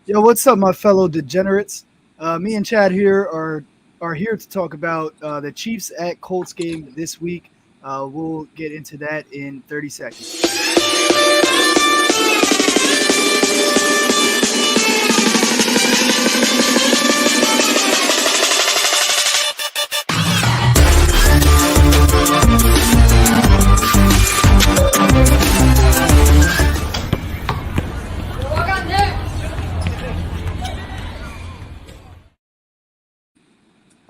Yo, what's up, my fellow degenerates? Me and Chad here are here to talk about the Chiefs at Colts game this week. We'll get into that in 30 seconds.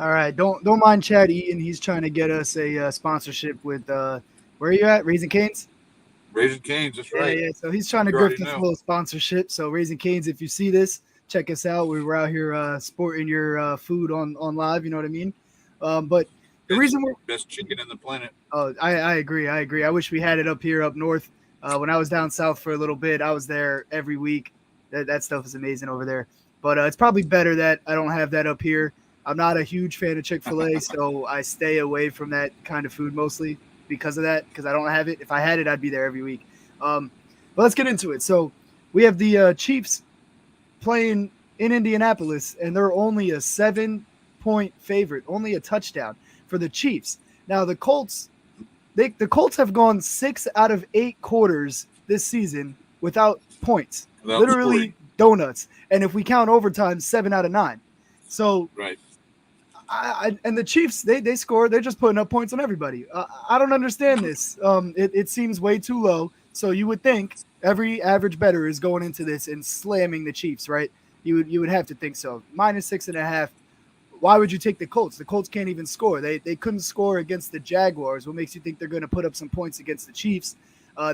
All right, don't mind Chad Eaton. He's trying to get us a sponsorship with where are you at? Raising Canes. Raising Cane's, that's Yeah, right. yeah. So he's trying to You already grift us a know. little sponsorship. So Raising Canes, if you see this, check us out. We were out here sporting your food on live. You know what I mean? But the Best, reason we're best chicken in the planet. oh, I agree. I agree. I wish we had it up here, up north. When I was down south for a little bit, I was there every week. That stuff is amazing over there. But it's probably better that I don't have that up here. I'm not a huge fan of Chick-fil-A, so I stay away from that kind of food mostly because of that, because I don't have it. If I had it, I'd be there every week. Um, but let's get into it. So we have the Chiefs playing in Indianapolis, and they're only a 7-point favorite, only a touchdown for the Chiefs. Now the Colts, the Colts have gone 6 out of 8 quarters this season without points, Without literally scoring. donuts. And if we count overtime, 7 out of 9. So Right. and the Chiefs, they score. They're just putting up points on everybody. I don't understand this. It seems way too low. So you would think every average bettor is going into this and slamming the Chiefs, right? You would have to think so. -6.5. Why would you take the Colts? The Colts can't even score. They couldn't score against the Jaguars. What makes you think they're going to put up some points against the Chiefs?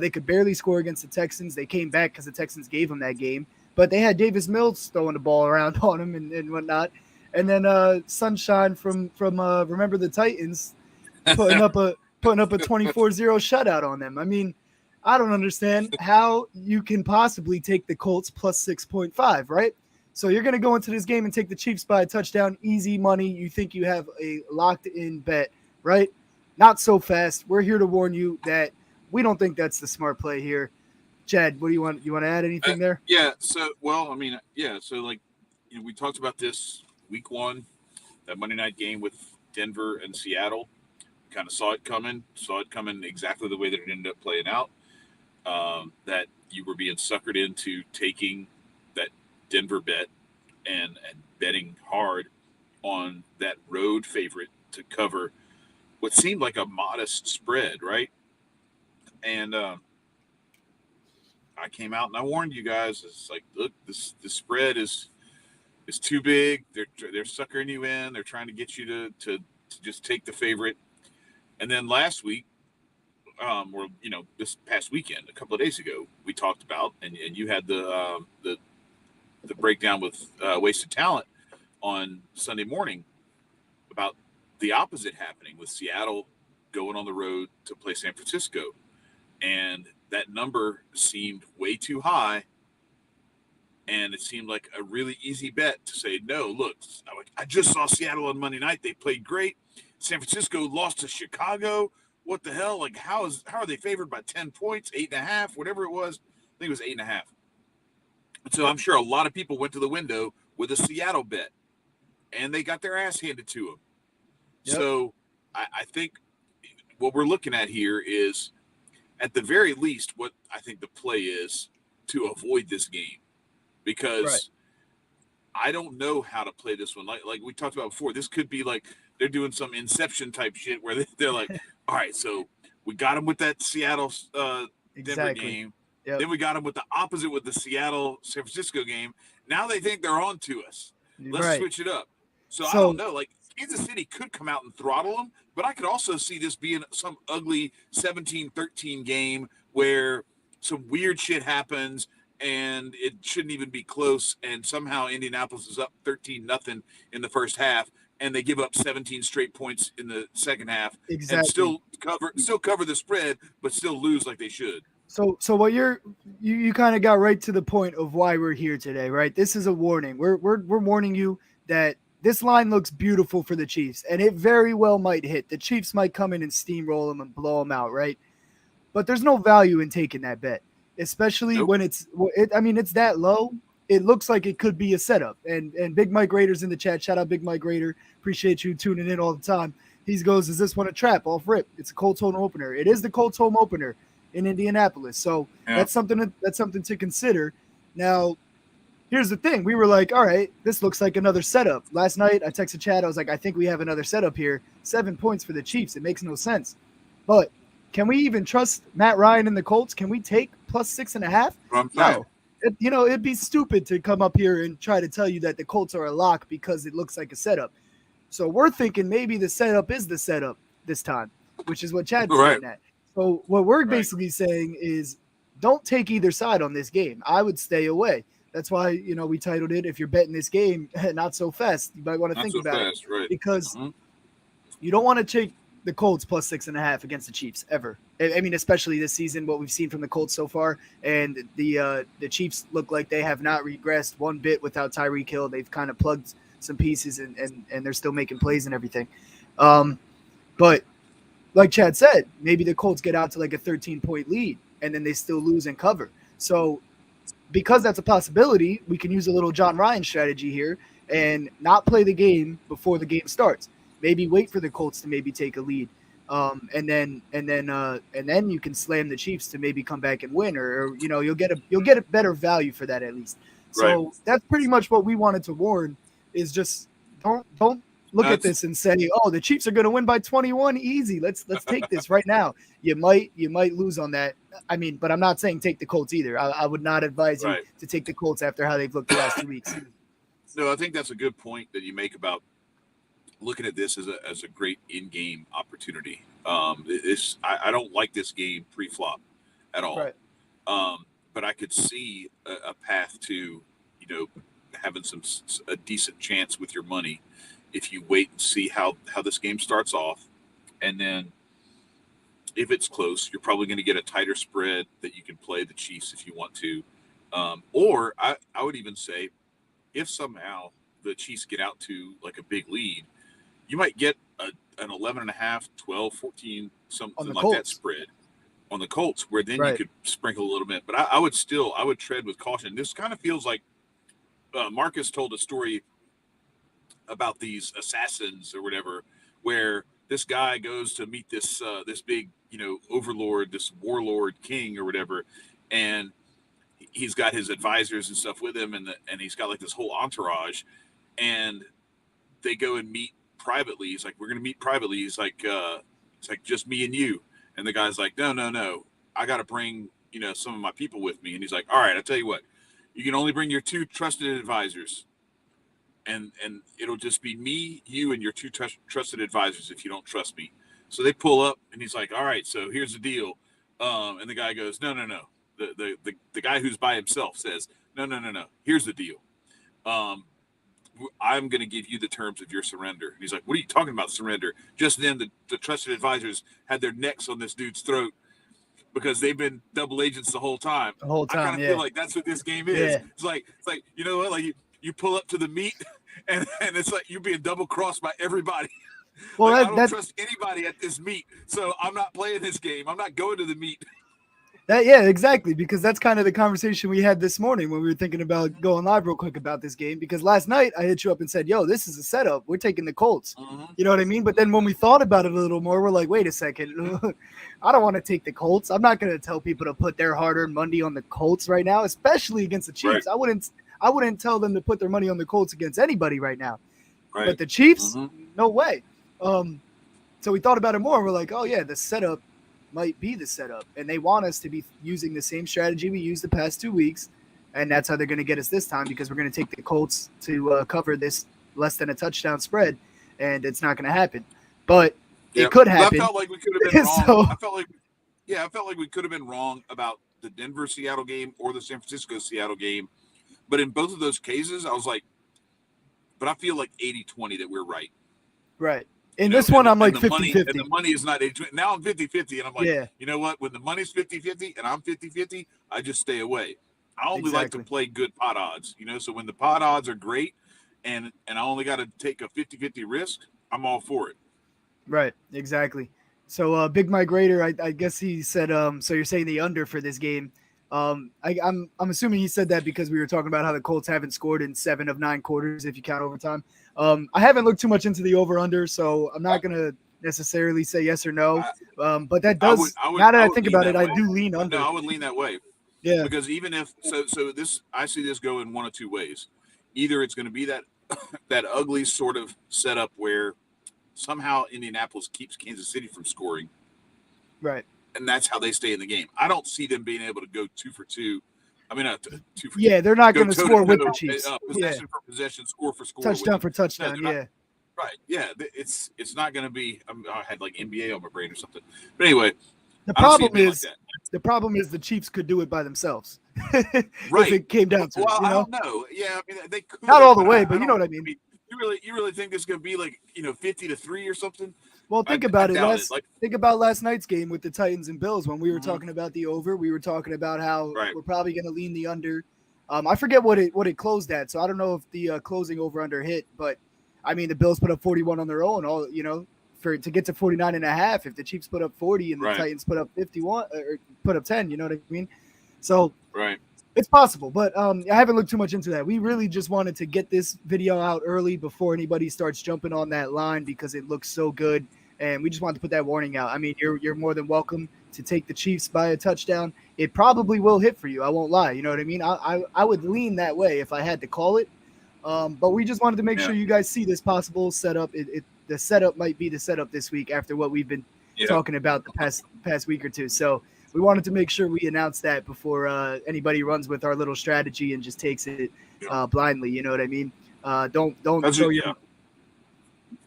They could barely score against the Texans. They came back because the Texans gave them that game. But they had Davis Mills throwing the ball around on them and whatnot. And then Sunshine from Remember the Titans putting up a 24-0 shutout on them. I mean, I don't understand how you can possibly take the Colts plus 6.5, right? So you're going to go into this game and take the Chiefs by a touchdown, easy money. You think you have a locked in bet, right? Not so fast. We're here to warn you that we don't think that's the smart play here. Chad, what do you want? You want to add anything there? Yeah. So, well, I mean, yeah. So, like, we talked about this week one, that Monday night game with Denver and Seattle. Kind of saw it coming exactly the way that it ended up playing out. That you were being suckered into taking that Denver bet and betting hard on that road favorite to cover what seemed like a modest spread, right? And I came out and I warned you guys. It's like, look, this spread is too big. They're suckering you in. They're trying to get you to just take the favorite. And then last week, or this past weekend, a couple of days ago, we talked about, and you had the breakdown with wasted talent on Sunday morning about the opposite happening with Seattle going on the road to play San Francisco, and that number seemed way too high. And it seemed like a really easy bet to say, no, look, I just saw Seattle on Monday night. They played great. San Francisco lost to Chicago. What the hell? Like, how are they favored by 10 points, 8.5, whatever it was? I think it was 8.5. And so I'm sure a lot of people went to the window with a Seattle bet, and they got their ass handed to them. Yep. So I think what we're looking at here is, at the very least, what I think the play is to avoid this game, because Right. I don't know how to play this one. Like we talked about before, this could be like they're doing some Inception type shit where they're like, all right, so we got them with that Seattle Denver Exactly. game. Yep. Then we got them with the opposite with the Seattle San Francisco game. Now they think they're on to us. Let's Right. switch it up. So I don't So know. Like, Kansas City could come out and throttle them, but I could also see this being some ugly 17-13 game where some weird shit happens and it shouldn't even be close. And somehow Indianapolis is up 13-0 in the first half, and they give up 17 straight points in the second half, and exactly. still cover the spread, but still lose like they should. So what you kind of got right to the point of why we're here today, right? This is a warning. We're warning you that this line looks beautiful for the Chiefs, and it very well might hit. The Chiefs might come in and steamroll them and blow them out, right? But there's no value in taking that bet, especially Nope. when I mean, it's that low. it looks like it could be a setup. And Big Mike Rader's in the chat. Shout out Big Mike Rader. Appreciate you tuning in all the time. He goes, "Is this one a trap?" Off rip. It's a Colts home opener. It is the Colts home opener in Indianapolis. So that's something to consider. Now, here's the thing. We were like, all right, this looks like another setup. Last night, I texted Chad. I was like, I think we have another setup here. 7 points for the Chiefs. It makes no sense. But can we even trust Matt Ryan and the Colts? Can we take plus 6.5? No. It'd be stupid to come up here and try to tell you that the Colts are a lock because it looks like a setup. So we're thinking maybe the setup is the setup this time, which is what Chad's saying that. So what we're basically saying is don't take either side on this game. I would stay away. That's why, we titled it, if you're betting this game, not so fast. You might want to think about it. Right. Because you don't want to take the Colts plus 6.5 against the Chiefs ever. I mean, especially this season, what we've seen from the Colts so far. And the Chiefs look like they have not regressed one bit without Tyreek Hill. They've kind of plugged some pieces and they're still making plays and everything. But like Chad said, maybe the Colts get out to like a 13-point lead and then they still lose and cover. So because that's a possibility, we can use a little John Ryan strategy here and not play the game before the game starts. Maybe wait for the Colts to maybe take a lead, and then you can slam the Chiefs to maybe come back and win, or you'll get a better value for that at least. So that's pretty much what we wanted to warn is just don't look at this and say, oh, the Chiefs are going to win by 21 easy. Let's take this right now. You might lose on that. I mean, but I'm not saying take the Colts either. I would not advise you to take the Colts after how they've looked the last 2 weeks. No, I think that's a good point that you make about looking at this as a great in-game opportunity. I don't like this game pre-flop at all. Right. But I could see a path to, having a decent chance with your money if you wait and see how this game starts off. And then if it's close, you're probably going to get a tighter spread that you can play the Chiefs if you want to. Or I would even say if somehow the Chiefs get out to like a big lead, you might get an 11.5, 12, 14, something like Colts. that spread on the Colts, where then you could sprinkle a little bit. But I would tread with caution. This kind of feels like Marcus told a story about these assassins or whatever, where this guy goes to meet this big, overlord, this warlord king or whatever, and he's got his advisors and stuff with him, and he's got like this whole entourage, and they go and meet privately. He's like, we're going to meet privately. He's like, it's like just me and you. And the guy's like, no. I got to bring, some of my people with me. And he's like, all right, I'll tell you what, you can only bring your 2 trusted advisors. And it'll just be me, you, and your 2 trusted advisors if you don't trust me. So they pull up and he's like, all right, so here's the deal. And the guy goes, no. The guy who's by himself says, no. Here's the deal. I'm going to give you the terms of your surrender. And he's like, what are you talking about, surrender? Just then, the trusted advisors had their necks on this dude's throat because they've been double agents the whole time. I kind of feel like that's what this game is. Yeah. It's like you know what? Like you pull up to the meet, and it's like you're being double crossed by everybody. Well, I don't trust anybody at this meet, so I'm not playing this game. I'm not going to the meet. Yeah, exactly, because that's kind of the conversation we had this morning when we were thinking about going live real quick about this game, because last night I hit you up and said, yo, this is a setup. We're taking the Colts. You know what I mean? But then when we thought about it a little more, we're like, wait a second. I don't want to take the Colts. I'm not going to tell people to put their hard-earned money on the Colts right now, especially against the Chiefs. Right. I wouldn't tell them to put their money on the Colts against anybody right now. Right. But the Chiefs, no way. So we thought about it more. We're like, oh, yeah, the setup might be the setup, and they want us to be using the same strategy we used the past 2 weeks, and that's how they're going to get us this time, because we're going to take the Colts to cover this less than a touchdown spread, and it's not going to happen. But it could happen. I felt like we could have been wrong. I felt like we could have been wrong about the Denver-Seattle game or the San Francisco-Seattle game, but in both of those cases, I was like, but I feel like 80-20 that we're right. Right. In this one, I'm like 50-50. And the money is not 80-20. Now I'm 50-50, and I'm like, you know what? When the money's 50-50 and I'm 50-50, I just stay away. I only like to play good pot odds, So when the pot odds are great and I only got to take a 50-50 risk, I'm all for it. Right, exactly. So Big Mike Rader, I guess he said, so you're saying the under for this game. I'm assuming he said that because we were talking about how the Colts haven't scored in 7 of 9 quarters if you count overtime. I haven't looked too much into the over under, so I'm not gonna necessarily say yes or no. But that does. Now that I think about it, I do lean under. No, I would lean that way. Yeah, Because even if so this I see this go in one of two ways. Either it's going to be that that ugly sort of setup where somehow Indianapolis keeps Kansas City from scoring, right. and that's how they stay in the game. I don't see them being able to go 2 for 2. I mean, not 2 for 2. Yeah, they're not going to score with the toe-to-toe, Chiefs. possession for possession, score for score, Touchdown for No, touchdown. they're Yeah. not. Right. Yeah. It's not going to be. I had like NBA on my brain or something. But anyway, The I don't see it problem being is like that. the problem is the Chiefs could do it by themselves. Right. If it came down to Well, it, you I know? don't know. Yeah, I mean, they could. Not all the way, I but you know what I mean. You really think this is going to be like 50-3 or something? Well, think about it. Doubt Think about last night's game with the Titans and Bills when we were Mhm. talking about the over. We were talking about how Right. we're probably going to lean the under. I forget what it closed at, so I don't know if the closing over under hit. But I mean, the Bills put up 41 on their own. All to get to 49 and a half. If the Chiefs put up 40 and the Right. Titans put up 51 or put up 10, you know what I mean? So Right. it's possible, but I haven't looked too much into that. We really just wanted to get this video out early before anybody starts jumping on that line because it looks so good, and we just wanted to put that warning out. I mean, you're more than welcome to take the Chiefs by a touchdown. It probably will hit for you. I won't lie. You know what I mean? I would lean that way if I had to call it. But we just wanted to make sure you guys see this possible setup. The setup might be the setup this week after what we've been talking about the past week or two. So we wanted to make sure we announce that before anybody runs with our little strategy and just takes it blindly. You know what I mean? Don't throw your.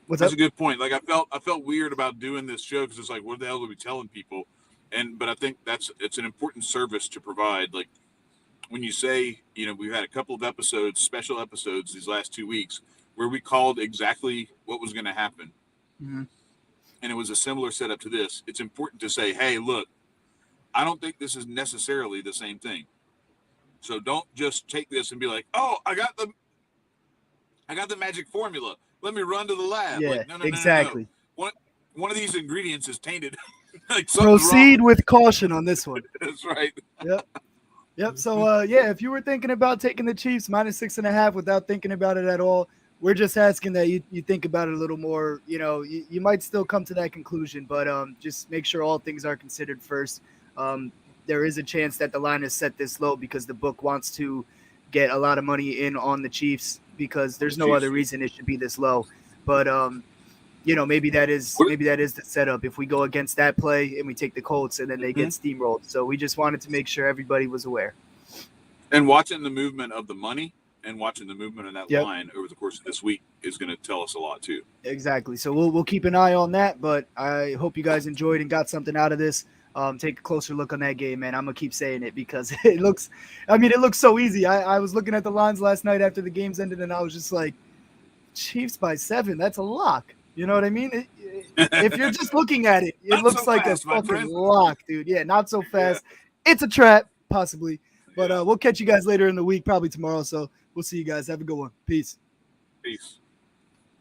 What's That's a good point. Like I felt weird about doing this show because it's like, what the hell are we telling people? But I think it's an important service to provide. Like when you say, we've had a couple of episodes, special episodes these last 2 weeks where we called exactly what was going to happen. Mm-hmm. And it was a similar setup to this. It's important to say, hey, look, I don't think this is necessarily the same thing. So don't just take this and be like, oh, I got the magic formula. Let me run to the lab. Yeah, like, no, exactly. No. One of these ingredients is tainted. Like proceed with caution on this one. That's right. Yep. So, if you were thinking about taking the Chiefs -6.5 without thinking about it at all, we're just asking that you think about it a little more. You might still come to that conclusion, but just make sure all things are considered first. There is a chance that the line is set this low because the book wants to get a lot of money in on the Chiefs because there's no other reason it should be this low. But maybe that is the setup. If we go against that play and we take the Colts and then they get steamrolled. So we just wanted to make sure everybody was aware. And watching the movement of the money and watching the movement of that line over the course of this week is going to tell us a lot too. Exactly. So we'll keep an eye on that. But I hope you guys enjoyed and got something out of this. Take a closer look on that game, man. I'm gonna keep saying it because it looks so easy. I was looking at the lines last night after the games ended, and I was just like, Chiefs by 7. That's a lock. You know what I mean? If you're just looking at it, it looks so like fast, a fucking lock, dude. Yeah, not so fast. Yeah. It's a trap, possibly. But we'll catch you guys later in the week, probably tomorrow. So we'll see you guys. Have a good one. Peace. Peace.